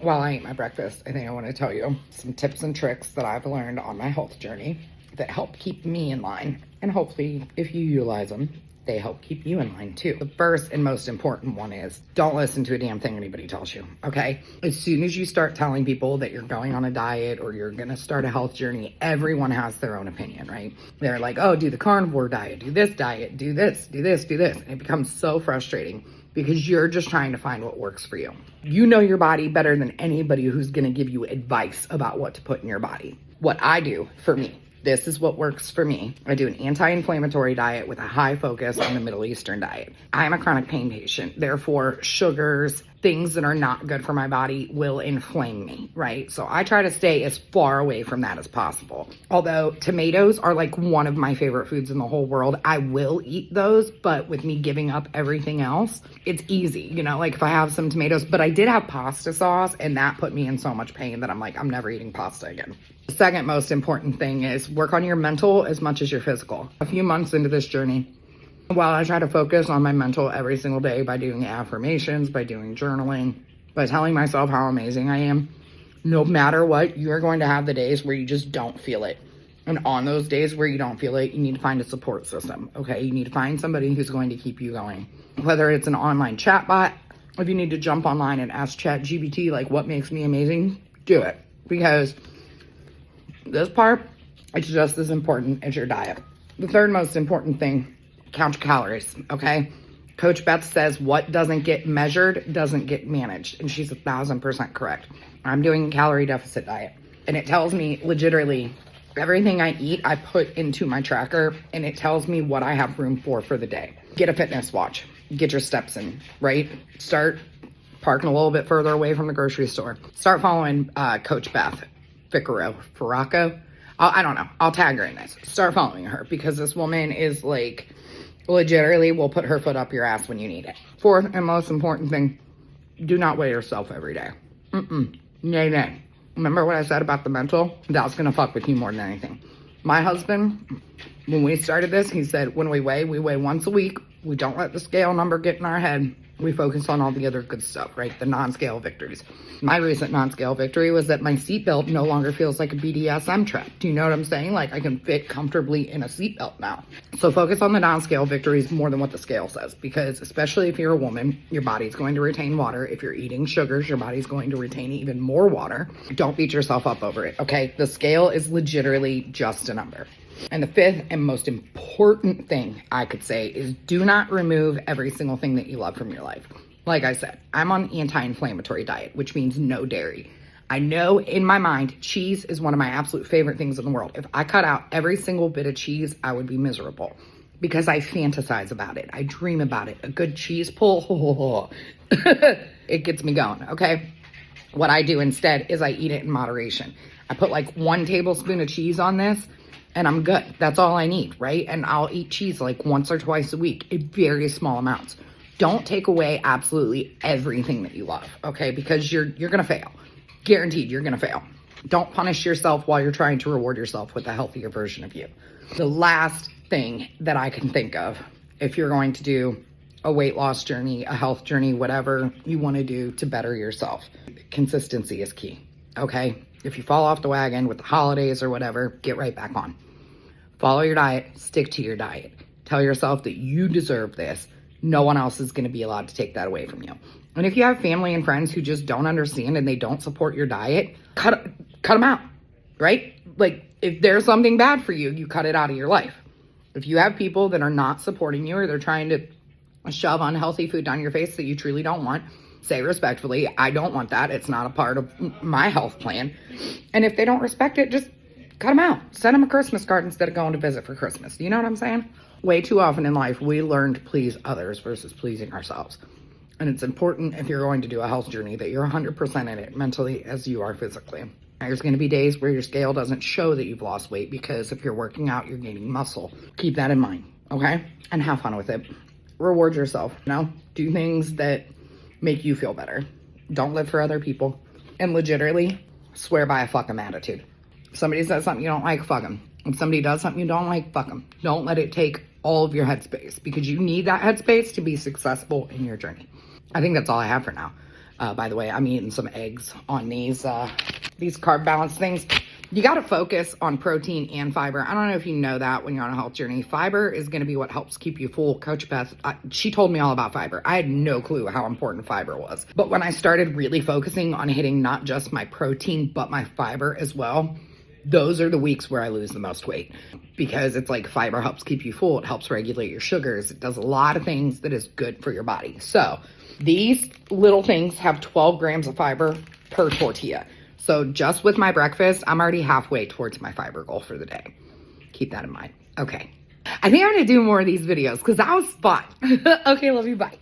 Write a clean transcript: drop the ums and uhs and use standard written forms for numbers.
while I eat my breakfast, I think I want to tell you some tips and tricks that I've learned on my health journey that help keep me in line. And hopefully, if you utilize them, they help keep you in line too. The first and most important one is don't listen to a damn thing anybody tells you, okay? As soon as you start telling people that you're going on a diet or you're gonna start a health journey, everyone has their own opinion, right? They're like, oh, do the carnivore diet, do this diet, do this, do this, do this. And it becomes so frustrating because you're just trying to find what works for you. You know your body better than anybody who's gonna give you advice about what to put in your body. What I do for me, this is what works for me. I do an anti-inflammatory diet with a high focus on the Middle Eastern diet. I'm a chronic pain patient. Therefore, sugars, things that are not good for my body will inflame me, right? So I try to stay as far away from that as possible. Although tomatoes are like one of my favorite foods in the whole world, I will eat those, but with me giving up everything else, it's easy, you know, like if I have some tomatoes, but I did have pasta sauce and that put me in so much pain that I'm like, I'm never eating pasta again. The second most important thing is work on your mental as much as your physical. A few months into this journey, while I try to focus on my mental every single day by doing affirmations, by doing journaling, by telling myself how amazing I am, no matter what, you're going to have the days where you just don't feel it. And on those days where you don't feel it, you need to find a support system, okay? You need to find somebody who's going to keep you going. Whether it's an online chatbot, if you need to jump online and ask ChatGPT, like, what makes me amazing, do it. Because this part, it's just as important as your diet. The third most important thing, count your calories, okay? Coach Beth says what doesn't get measured doesn't get managed. And she's 1,000% correct. I'm doing a calorie deficit diet. And it tells me literally everything I eat, I put into my tracker. And it tells me what I have room for the day. Get a fitness watch. Get your steps in, right? Start parking a little bit further away from the grocery store. Start following Coach Beth. Farraco. I don't know. I'll tag her in this. Start following her because this woman is like, legitimately will put her foot up your ass when you need it. Fourth and most important thing, do not weigh yourself every day. Nay. Remember what I said about the mental? That's going to fuck with you more than anything. My husband, when we started this, he said, when we weigh once a week. We don't let the scale number get in our head. We focus on all the other good stuff, right? The non-scale victories. My recent non-scale victory was that my seatbelt no longer feels like a BDSM trap. Do you know what I'm saying? Like I can fit comfortably in a seatbelt now. So focus on the non-scale victories more than what the scale says, because especially if you're a woman, your body's going to retain water. If you're eating sugars, your body's going to retain even more water. Don't beat yourself up over it, okay? The scale is legitimately just a number. And the fifth and most important thing I could say is do not remove every single thing that you love from your life. Like I said, I'm on an anti-inflammatory diet, which means no dairy. I know in my mind, cheese is one of my absolute favorite things in the world. If I cut out every single bit of cheese, I would be miserable because I fantasize about it. I dream about it. A good cheese pull, it gets me going, okay? What I do instead is I eat it in moderation. I put like 1 tablespoon of cheese on this, and I'm good. That's all I need, right? And I'll eat cheese like once or twice a week in very small amounts. Don't take away absolutely everything that you love, okay? Because you're gonna fail. Guaranteed, you're gonna fail. Don't punish yourself while you're trying to reward yourself with a healthier version of you. The last thing that I can think of, if you're going to do a weight loss journey, a health journey, whatever you want to do to better yourself, consistency is key, okay? If you fall off the wagon with the holidays or whatever, get right back on. Follow your diet, stick to your diet. Tell yourself that you deserve this. No one else is going to be allowed to take that away from you. And if you have family and friends who just don't understand and they don't support your diet, cut them out, right? Like if there's something bad for you, you cut it out of your life. If you have people that are not supporting you or they're trying to shove unhealthy food down your face that you truly don't want, say respectfully, I don't want that. It's not a part of my health plan. And if they don't respect it, just cut them out. Send them a Christmas card instead of going to visit for Christmas. Do you know what I'm saying? Way too often in life, we learn to please others versus pleasing ourselves. And it's important if you're going to do a health journey that you're 100% in it mentally as you are physically. There's going to be days where your scale doesn't show that you've lost weight because if you're working out, you're gaining muscle. Keep that in mind, okay? And have fun with it. Reward yourself, you know? Do things that make you feel better. Don't live for other people. And legitimately, swear by a fuck 'em attitude. If somebody says something you don't like, fuck them. If somebody does something you don't like, fuck them. Don't let it take all of your headspace because you need that headspace to be successful in your journey. I think that's all I have for now. By the way, I'm eating some eggs on these carb balance things. You got to focus on protein and fiber. I don't know if you know that when you're on a health journey. Fiber is going to be what helps keep you full. Coach Beth, she told me all about fiber. I had no clue how important fiber was. But when I started really focusing on hitting not just my protein, but my fiber as well, those are the weeks where I lose the most weight, because it's like fiber helps keep you full. It helps regulate your sugars. It does a lot of things that is good for your body. So these little things have 12 grams of fiber per tortilla. So just with my breakfast, I'm already halfway towards my fiber goal for the day. Keep that in mind. Okay. I think I'm going to do more of these videos because that was fun. Okay, love you. Bye.